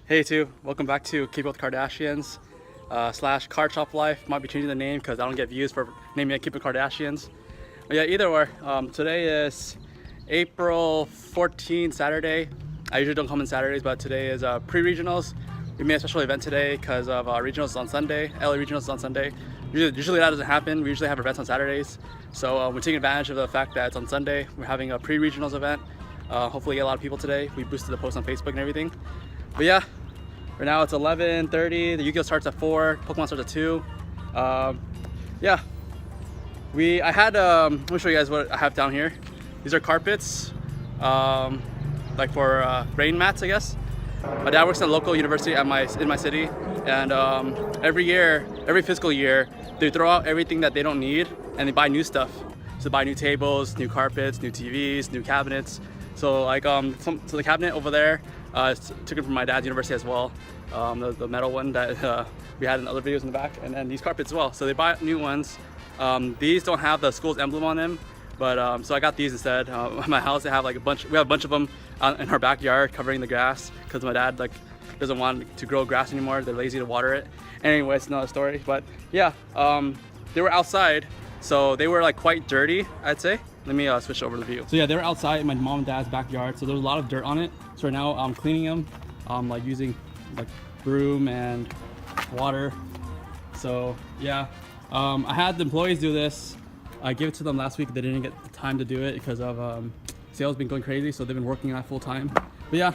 Hey too, welcome back to Keep With Kardashians slash Card Shop Life. Might be changing the name because I don't get views for naming it Keep With Kardashians. But yeah, either way, today is April 14th, Saturday. I usually don't come on Saturdays, but today is pre-regionals. We made a special event today because of regionals on Sunday. LA regionals is on Sunday. Usually that doesn't happen. We usually have events on Saturdays. So we're taking advantage of the fact that it's on Sunday. We're having a pre-regionals event. Hopefully get a lot of people today. We boosted the post on Facebook and everything. But yeah, right now it's 11:30. The Yu-Gi-Oh starts at 4. Pokemon starts at 2. Yeah, I had let me show you guys what I have down here. These are carpets, like for rain mats, I guess. My dad works at a local university in my city, and every fiscal year, they throw out everything that they don't need and they buy new stuff. So they buy new tables, new carpets, new TVs, new cabinets. So like so the cabinet over there, took it from my dad's university as well. The metal one that we had in other videos in the back, and then these carpets as well. So they buy new ones. These don't have the school's emblem on them, but so I got these instead. At my house, they have like we have a bunch of them in our backyard covering the grass because my dad doesn't want to grow grass anymore. They're lazy to water it. Anyway, it's another story. But yeah, they were outside, so they were like quite dirty, I'd say. Let me switch over the view. So yeah, they were outside in my mom and dad's backyard, so there's a lot of dirt on it. So right now I'm cleaning them, like using like broom and water. So yeah, I had the employees do this. I gave it to them last week. They didn't get the time to do it because of sales been going crazy, so they've been working on it full time. But yeah,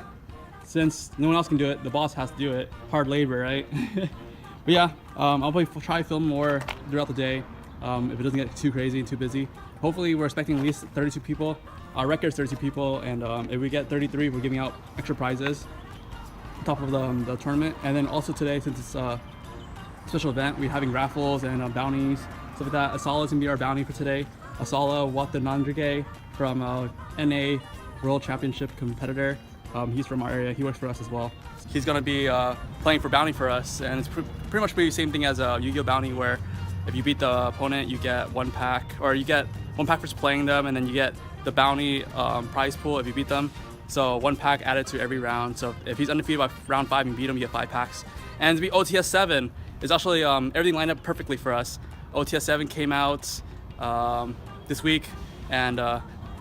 since no one else can do it, the boss has to do it. Hard labor, right? But yeah, I'll probably try to film more throughout the day if it doesn't get too crazy and too busy. Hopefully we're expecting at least 32 people. Our record is 32 people, and if we get 33, we're giving out extra prizes on top of the tournament. And then also today, since it's a special event, we're having raffles and bounties, stuff like that. Asala is gonna be our bounty for today. Asala Watanandrige from NA World Championship competitor. He's from our area. He works for us as well. He's gonna be playing for bounty for us, and it's pretty much the same thing as a Yu-Gi-Oh bounty, where if you beat the opponent, you get one pack, or you get one pack for playing them, and then you get the bounty prize pool if you beat them. So one pack added to every round. So if he's undefeated by round 5 and you beat him, you get 5 packs. And to be OTS 7 is actually everything lined up perfectly for us. OTS 7 came out this week, and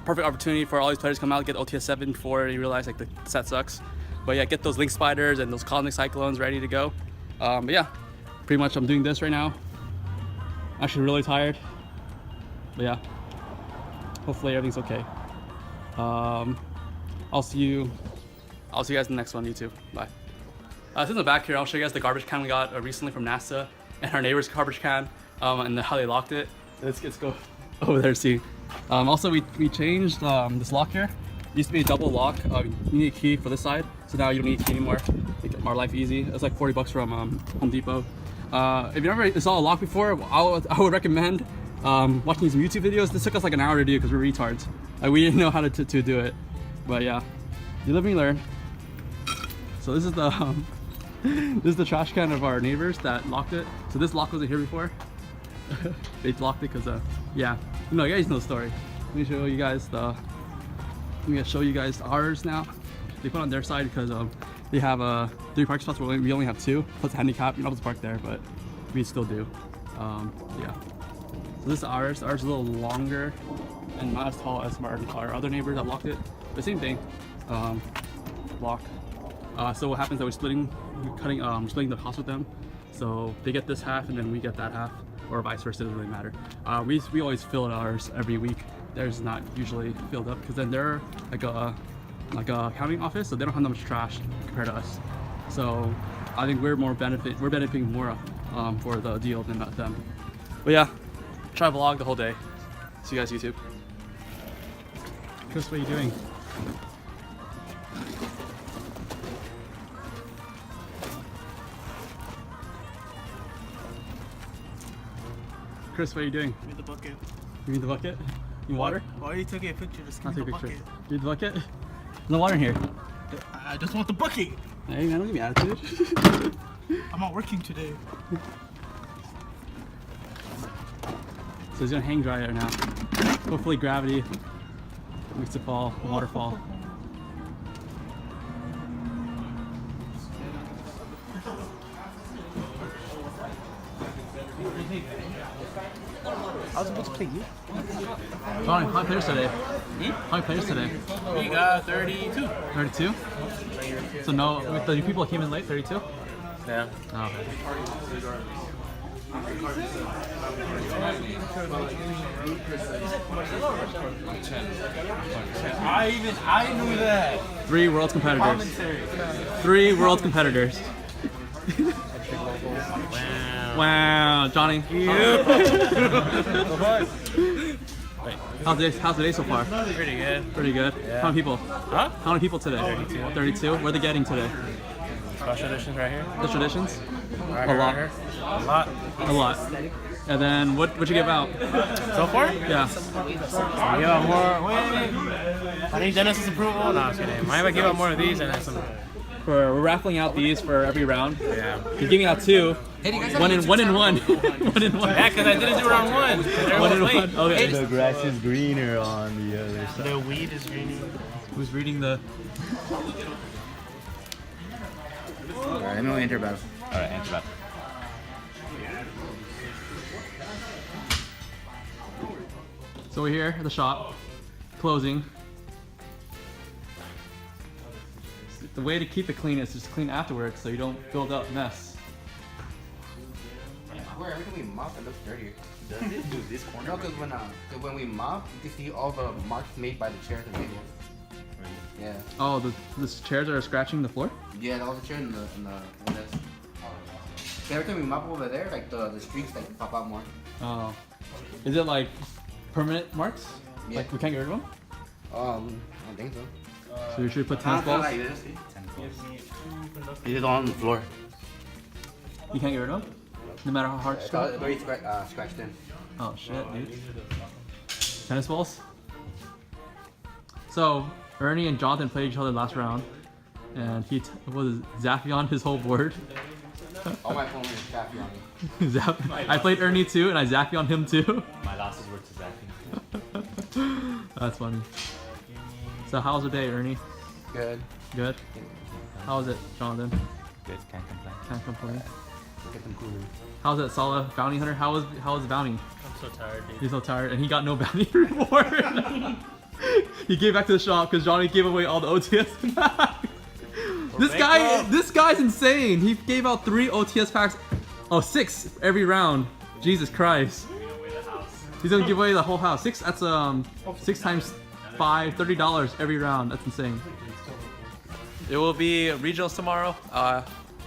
perfect opportunity for all these players to come out and get OTS 7 before you realize like the set sucks. But yeah, get those Link Spiders and those Cosmic Cyclones ready to go. But yeah, pretty much I'm doing this right now. Actually really tired, but yeah, hopefully everything's okay. I'll see you guys in the next one. You too. Bye. Since I'm back here, I'll show you guys the garbage can we got recently from NASA and our neighbor's garbage can, and how they locked it. Let's go over there and see. Also, we changed this lock here. It used to be a double lock. You need a key for this side, so now you don't need a key anymore. Make our life easy. It's like 40 bucks from Home Depot. If you never installed a lock before, I would recommend watching some YouTube videos. This took us like an hour to do because we're retards. Like, we didn't know how to do it. But yeah, you live and you learn. So this is the this is the trash can of our neighbors that locked it. So this lock wasn't here before. They locked it because yeah, you guys know the story. Let me show you guys ours now. They put on their side because they have 3 parking spots where we only have 2 plus a handicap. You're not supposed to park there, but we still do. Yeah. So this is ours. Ours is a little longer and not as tall as our other neighbors that locked it. But same thing. Lock. So what happens is that we're splitting the cost with them. So they get this half and then we get that half, or vice versa. It doesn't really matter. We always fill ours every week. Theirs is not usually filled up because then they're like a accounting office, so they don't have that much trash compared to us. So I think we're benefiting more for the deal than them. But yeah, try to vlog the whole day. See you guys YouTube. Chris, what are you doing? Chris, what are you doing? Give me the bucket. You need the bucket? You water? Why are you taking a picture? Just give me the bucket. You need the bucket? No water in here. I just want the bucket. Hey man, don't give me attitude. I'm not working today. So he's gonna hang dry right now. Hopefully gravity makes it fall, waterfall. I was supposed to play you. Johnny, how many players today? How many players today? We got 32. 32? So no, with the people that came in late, 32? Yeah. Oh, okay. I knew that. 3 world competitors. 3 world competitors. Wow, Johnny. How's the day so far? Pretty good. Pretty good. Yeah. How many people? Huh? How many people today? 32. 32? Where are they getting today? Special editions right here. The traditions? Right A here, lot. right here. A lot. A lot. And then what you give out? So far? Yeah. Give out more. Wait. I need Dennis's approval. No, I'm just kidding. Might give out more of these and then some. We're raffling out these for every round. Yeah. He's giving out 2. One in one. 1 in 1. Yeah, because I didn't do round 1. 1 in 1. Okay. The grass is greener on the other side. The weed is green. Who's reading the? Alright, let me enter battle. Alright, enter battle. So we're here at the shop, closing. The way to keep it clean is just clean afterwards, so you don't build up mess. Where every time we mop, it looks dirtier. Does it do this corner? No, because when we mop, you can see all the marks made by the chairs and tables. Yeah. Oh, the chairs are scratching the floor? Yeah, all the chairs and the windows. So every time we mop over there, like the streaks like pop out more. Oh. Is it like permanent marks? Yeah. Like we can't get rid of them? I don't think so. So you should put tennis balls? It is on the floor. You can't get rid of them? No matter how hard you It's scratch? very scratched in. Oh shit, dude. Tennis balls? So, Ernie and Jonathan played each other last round, and he was zapping on his whole board. All my opponents are tapping on me. Zap. I played Ernie too, and I zapped on him too. My losses were to zapping. That's funny. So how was the day, Ernie? Good. Good? How was it, Jonathan? Good, can't complain. Can't complain. Get them cooler. How was it, Sala? Bounty Hunter? How was the bounty? I'm so tired, dude. He's so tired, and he got no bounty reward. He gave back to the shop because Johnny gave away all the OTS packs. This guy's insane. He gave out 3 OTS packs. Oh, 6 every round. Jesus Christ. He's gonna give away the whole house. 6. That's 6 times 5, $30 every round. That's insane. It will be regionals tomorrow.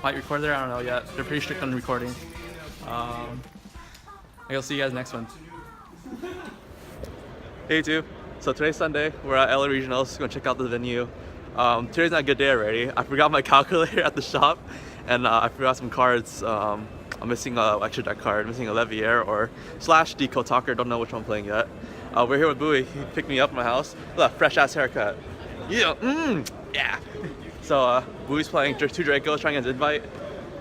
Might record there. I don't know yet. They're pretty strict on recording. I'll see you guys next one. Hey YouTube. So today's Sunday. We're at LA Regionals. Gonna check out the venue. Today's not a good day already. I forgot my calculator at the shop, and I forgot some cards. I'm missing a extra deck card. Missing a Levier or / Decode Talker. Don't know which one I'm playing yet. We're here with Bowie. He picked me up at my house. Look, fresh ass haircut. Yeah. Yeah. So Bowie's playing 2 Dracos, trying to get his invite.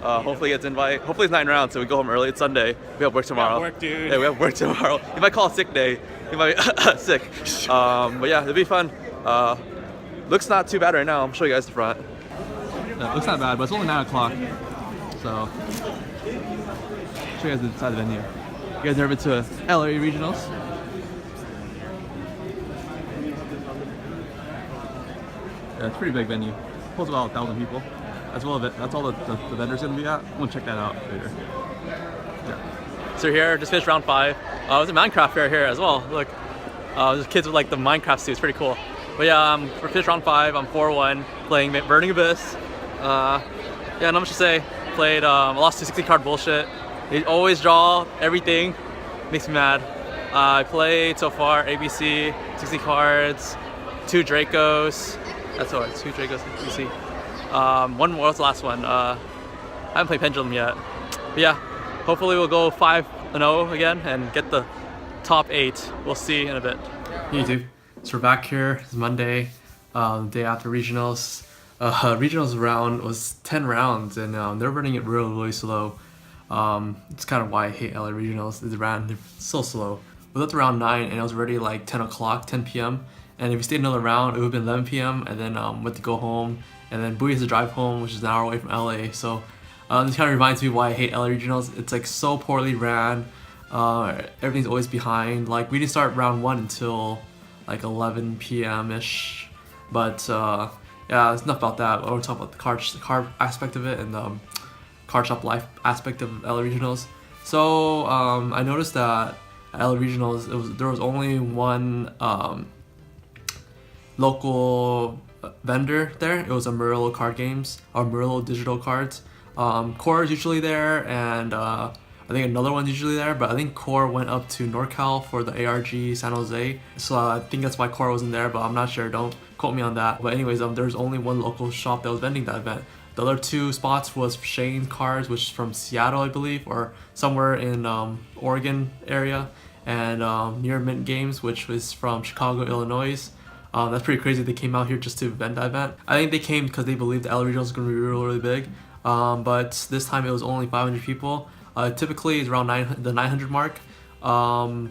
Hopefully he gets invite. Hopefully it's 9 rounds, so we go home early. It's Sunday. We have work tomorrow. Work, dude. Yeah, we have work tomorrow. He might call a sick day. He might be sick. But yeah, it'll be fun. Looks not too bad right now. I'll show you guys the front. Yeah, looks not bad, but it's only 9 o'clock. So, show you guys the side of the venue. You guys never been to a LA Regionals? Yeah, it's a pretty big venue. Holds about 1,000 people. That's all of it. That's all the vendors gonna be at. I'm gonna check that out later. Yeah. So we're here, just finished round 5. There's a Minecraft fair here as well. Look, there's kids with like the Minecraft suits. Pretty cool. But yeah, we're finished round 5. I'm 4-1, playing Burning Abyss. Yeah, not much to say. Played, I lost to 60 card bullshit. They always draw everything. Makes me mad. I played so far ABC, 60 cards, 2 Dracos. That's all right, 2 Dracos, ABC. One more, what's the last one? I haven't played Pendulum yet. But yeah, hopefully we'll go 5-0 again and get the top 8. We'll see in a bit. Hey YouTube, so we're back here. It's Monday, the day after regionals. Regionals round was 10 rounds, and they're running it really slow. It's kind of why I hate LA regionals. They're so slow. We left around 9, and it was already like 10 o'clock, 10 p.m. And if we stayed another round, it would have been 11 p.m. And then went to go home. And then Bowie has to drive home, which is an hour away from LA. So This kind of reminds me why I hate LA Regionals. It's like so poorly ran. Everything's always behind. Like we didn't start round 1 until like 11 p.m. ish. But yeah, it's enough about that. I want to talk about the card aspect of it and the card shop life aspect of LA Regionals. So I noticed that at LA Regionals there was only one local vendor there. It was Amarillo Card Games or Amarillo Digital Cards. Core is usually there, and I think another one's usually there, but I think Core went up to NorCal for the ARG San Jose, so I think that's why Core wasn't there, but I'm not sure, don't quote me on that. But anyways, there's only one local shop that was vending that event. The other 2 spots was Shane Cards, which is from Seattle, I believe, or somewhere in Oregon area, and Near Mint Games, which was from Chicago, Illinois. That's pretty crazy. They came out here just to vend that event. I think they came because they believed the LA Regional was going to be really, really big. But this time it was only 500 people. Typically it's around the 900 mark. I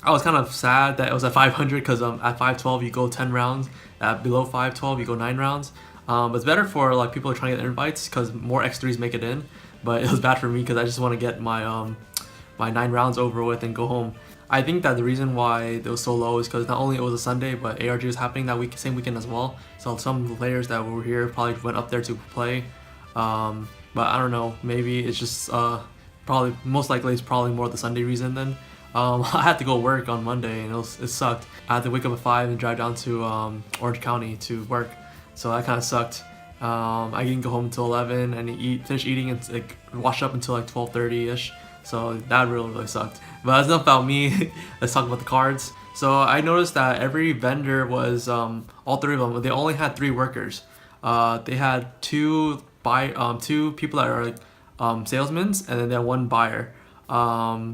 was kind of sad that it was at 500 because at 512 you go 10 rounds. At below 512 you go 9 rounds. But it's better for like people who are trying to get invites because more X3s make it in. But it was bad for me because I just want to get my my 9 rounds over with and go home. I think that the reason why it was so low is because not only it was a Sunday, but ARG was happening that same weekend as well. So some players that were here probably went up there to play. But I don't know, maybe it's just probably most likely it's probably more the Sunday reason then. I had to go work on Monday and it sucked. I had to wake up at 5 and drive down to Orange County to work, so that kind of sucked. I didn't go home until 11 and finish eating and like wash up until like 12:30ish. So that really sucked. But that's enough about me. Let's talk about the cards. So I noticed that every vendor was all 3 of them. They only had 3 workers. They had 2 people that are like salesmen, and then they had 1 buyer.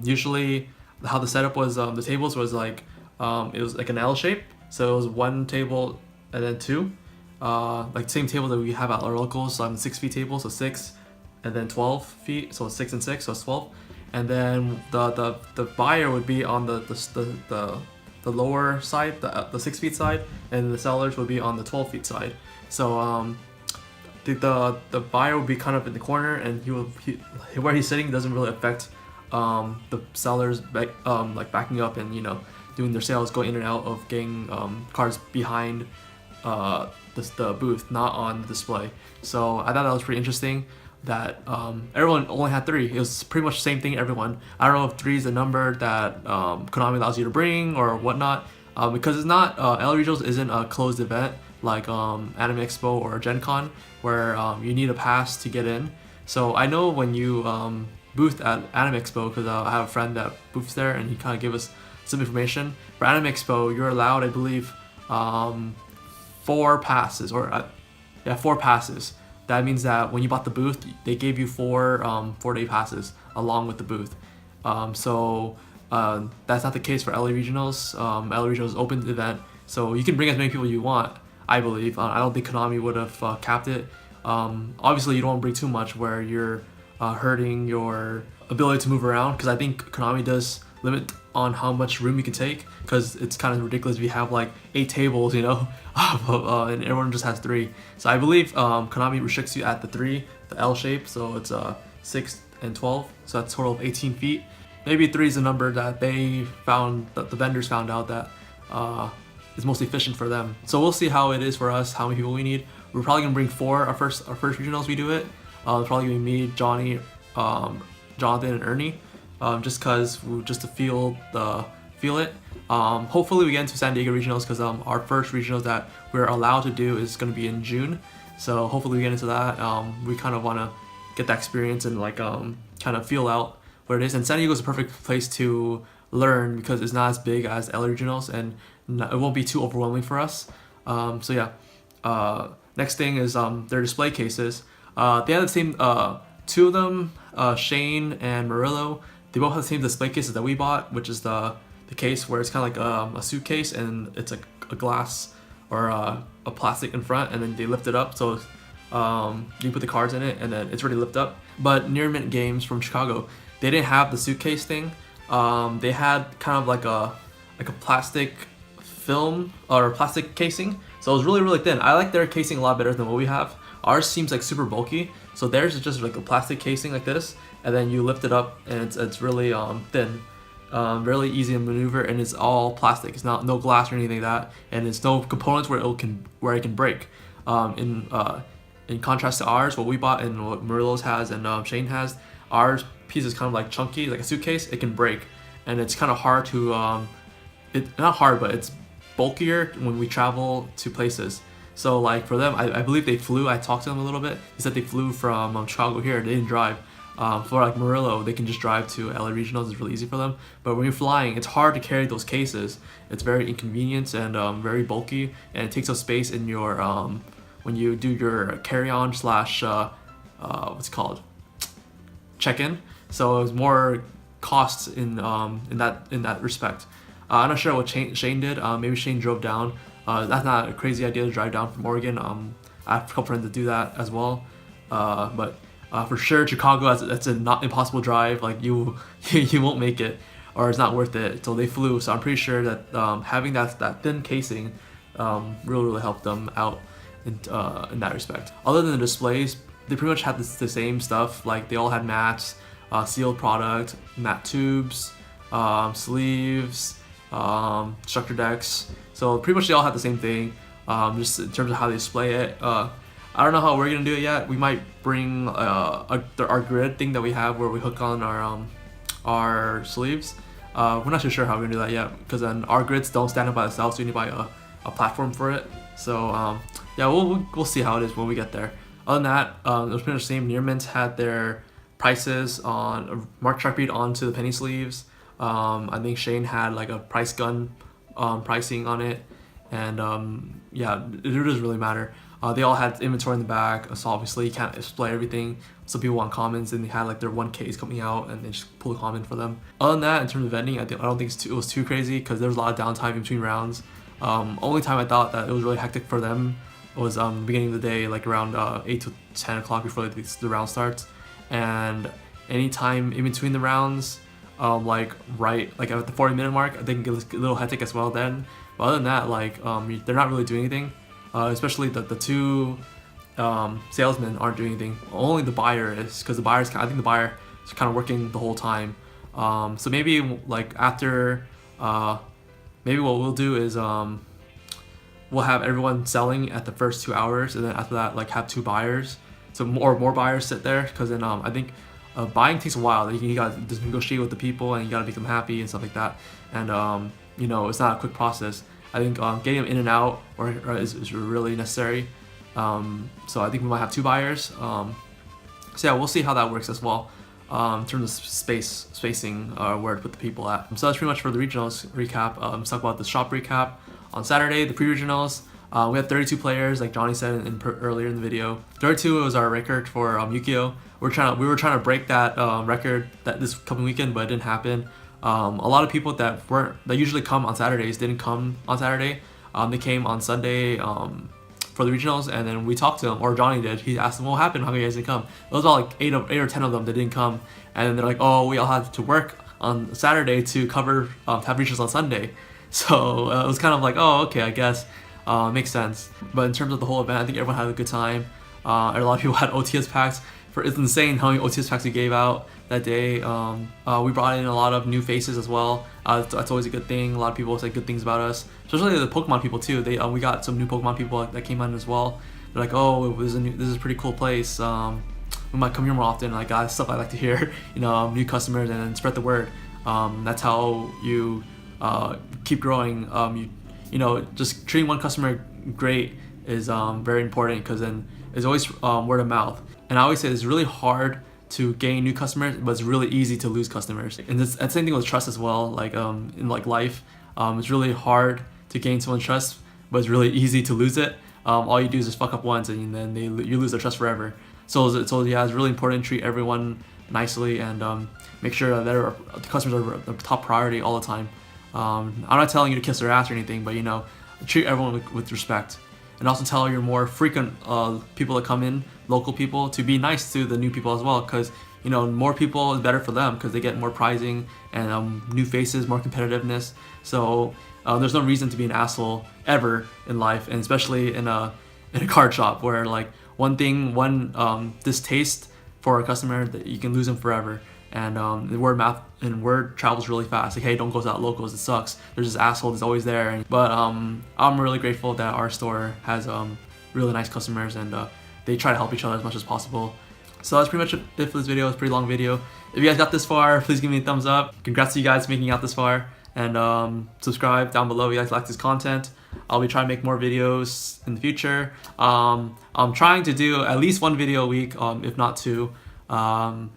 Usually, how the setup was, the tables was like it was like an L shape. So it was 1 table and then 2. Like same table that we have at our locals. So 6 feet table, so 6, and then 12 feet, so 6 and 6, so it's 12. And then the buyer would be on the lower side, the 6 feet side, and the sellers would be on the 12 feet side. So the buyer would be kind of in the corner, and where he's sitting doesn't really affect the sellers like backing up and doing their sales, going in and out of getting cards behind the booth, not on the display. So I thought that was pretty interesting. That everyone only had 3. It was pretty much the same thing, everyone. I don't know if 3 is a number that Konami allows you to bring or whatnot, because it's not, LA Regionals isn't a closed event like Anime Expo or Gen Con, where you need a pass to get in. So I know when you booth at Anime Expo, because I have a friend that booths there and he kind of gave us some information. For Anime Expo, you're allowed, I believe, 4 passes, or 4 passes. That means that when you bought the booth, they gave you 4 4-day passes along with the booth. So that's not the case for LA Regionals. LA Regionals is an open event, so you can bring as many people you want, I believe. I don't think Konami would have capped it. Obviously, you don't want to bring too much where you're hurting your ability to move around, because I think Konami does limit on how much room you can take, because it's kind of ridiculous if you have like 8 tables, and everyone just has 3. So I believe Konami restricts you at the 3, the L shape, so it's 6 and 12, so that's a total of 18 feet. Maybe 3 is a number that they found, that the vendors found out that is most efficient for them. So we'll see how it is for us, how many people we need. We're probably gonna bring 4 our first regionals we do it. It's probably gonna be me, Johnny, Jonathan, and Ernie. Just to feel it. Hopefully we get into San Diego regionals, because our first regionals that we're allowed to do is going to be in June. So hopefully we get into that. We kind of want to get that experience and like kind of feel out what it is. And San Diego is a perfect place to learn, because it's not as big as LA regionals, and it won't be too overwhelming for us. So yeah. Next thing is their display cases. They have the same 2 of them, Shane and Murillo. They both have the same display cases that we bought, which is the case where it's kind of like a suitcase, and it's like a glass or a plastic in front, and then they lift it up, so you put the cards in it and then it's already lifted up. But Near Mint Games from Chicago, they didn't have the suitcase thing. They had kind of like a plastic film or plastic casing, so it was really, really thin. I like their casing a lot better than what we have. Ours seems like super bulky, So theirs is just like a plastic casing like this, and then you lift it up, and it's really thin, really easy to maneuver, and it's all plastic. It's not no glass or anything like that, and it's no components where it can break. In contrast to ours, what we bought and what Murillo's has and Shane has, ours piece is kind of like chunky, like a suitcase. It can break, and it's kind of hard to not hard, but it's bulkier when we travel to places. So like for them, I believe they flew. I talked to them a little bit. They said they flew from Chicago here. They didn't drive. For like Murillo, they can just drive to LA Regionals. It's really easy for them. But when you're flying, it's hard to carry those cases. It's very inconvenient and very bulky, and it takes up space in your when you do your carry-on slash what's it called, check-in. So it's more costs in that respect. I'm not sure what Shane did. Maybe Shane drove down. That's not a crazy idea to drive down from Oregon. I have a couple friends that do that as well. But for sure, Chicago, that's a not impossible drive. Like you won't make it, or it's not worth it. So they flew. So I'm pretty sure that having that thin casing really helped them out in that respect. Other than the displays, they pretty much had the same stuff. Like they all had mats, sealed product, mat tubes, sleeves, structure decks. So pretty much they all have the same thing, just in terms of how they display it. I don't know how we're gonna do it yet. We might bring our grid thing that we have where we hook on our sleeves. We're not too sure how we're gonna do that yet, because then our grids don't stand up by themselves, so you need to buy a platform for it. So yeah, we'll see how it is when we get there. Other than that, it was pretty much the same. Near Mint had their prices on Mark Sharpie onto the penny sleeves. I think Shane had like a price gun pricing on it, and yeah, it doesn't really matter. They all had inventory in the back, so obviously you can't display everything. Some people want commons, and they had like their 1Ks coming out, and they just pull a common for them. Other than that, in terms of vending, I don't think it was too crazy, because there was a lot of downtime in between rounds. Only time I thought that it was really hectic for them was beginning of the day, like around 8 to 10 o'clock before the round starts, and any time in between the rounds, like at the 40-minute mark, I think it was a little hectic as well then. But other than that, like they're not really doing anything. Especially the two salesmen aren't doing anything. Only the buyer is, because I think the buyer is kind of working the whole time. So maybe like after, maybe what we'll do is we'll have everyone selling at the first 2 hours, and then after that, like have two buyers, so more buyers sit there, because then I think buying takes a while. You gotta just negotiate with the people, and you gotta make them happy and stuff like that. And you know, it's not a quick process. I think getting them in and out is really necessary. So I think we might have two buyers. So yeah, we'll see how that works as well. In terms of spacing, where to put the people at. So that's pretty much for the regionals recap. Let's talk about the shop recap. On Saturday, the pre-regionals, we had 32 players, like Johnny said earlier in the video. 32 was our record for Yu-Gi-Oh! We were trying to break that record this coming weekend, but it didn't happen. A lot of people that usually come on Saturdays didn't come on Saturday. They came on Sunday for the regionals, and then we talked to them, or Johnny did. He asked them, what happened? How come you guys didn't come? It was about like 8 or 10 of them that didn't come, and then they're like, oh, we all had to work on Saturday to cover have regionals on Sunday. So it was kind of like, oh, okay, I guess makes sense. But in terms of the whole event, I think everyone had a good time. And a lot of people had OTS packs. It's insane how many OTS packs we gave out that day. We brought in a lot of new faces as well. That's always a good thing. A lot of people say good things about us, especially the Pokemon people too. We got some new Pokemon people that came on as well. They're like, oh, this is a pretty cool place. We might come here more often. Like, stuff I like to hear. You know, new customers, and then spread the word. That's how you keep growing. You know, just treating one customer great is very important, because then it's always word of mouth. And I always say it's really hard to gain new customers, but it's really easy to lose customers. And that's the same thing with trust as well. Like in like life, it's really hard to gain someone's trust, but it's really easy to lose it. All you do is just fuck up once, and then you lose their trust forever. So yeah, it's really important to treat everyone nicely, and make sure that the customers are the top priority all the time. I'm not telling you to kiss their ass or anything, but you know, treat everyone with respect. And also tell your more frequent people that come in, local people, to be nice to the new people as well, because you know, more people is better for them, because they get more prizing and new faces, more competitiveness. So there's no reason to be an asshole ever in life, and especially in a card shop where like one distaste for a customer, that you can lose them forever. And the word travels really fast. Like, hey, don't go to that locals, it sucks. There's this asshole that's always there. But I'm really grateful that our store has really nice customers, and they try to help each other as much as possible. So that's pretty much it for this video. It's a pretty long video. If you guys got this far, please give me a thumbs up. Congrats to you guys making it out this far. And subscribe down below if you guys like this content. I'll be trying to make more videos in the future. I'm trying to do at least one video a week, if not two. I'm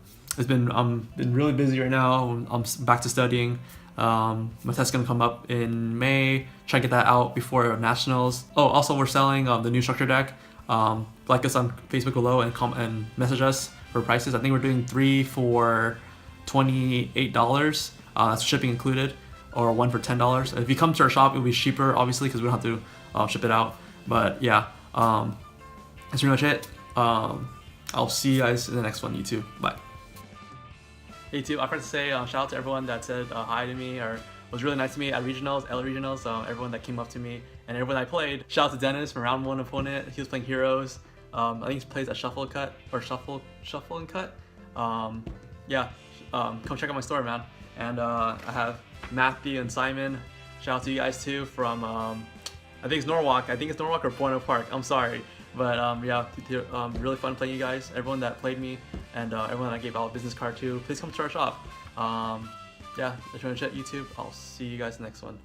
been really busy right now. I'm back to studying. My test's gonna come up in May. Try to get that out before nationals. Oh, also we're selling the new structure deck. Like us on Facebook below and message us for prices. I think we're doing 3 for $28. That's shipping included, or 1 for $10. If you come to our shop, it'll be cheaper, obviously, because we don't have to ship it out. But yeah, that's pretty much it. I'll see you guys in the next one. YouTube, bye. Hey YouTube, I forgot to say shout out to everyone that said hi to me or was really nice to me at regionals, LA regionals. Everyone that came up to me and everyone I played. Shout out to Dennis from round 1 opponent. He was playing heroes. I think he plays at shuffle and cut. Yeah, come check out my store, man. And I have Matthew and Simon. Shout out to you guys too from I think it's Norwalk. I think it's Norwalk or Buono Park. I'm sorry. But yeah, really fun playing you guys. Everyone that played me and everyone that I gave out a business card to, please come to our shop. Yeah, that's pretty much it, YouTube. I'll see you guys next one.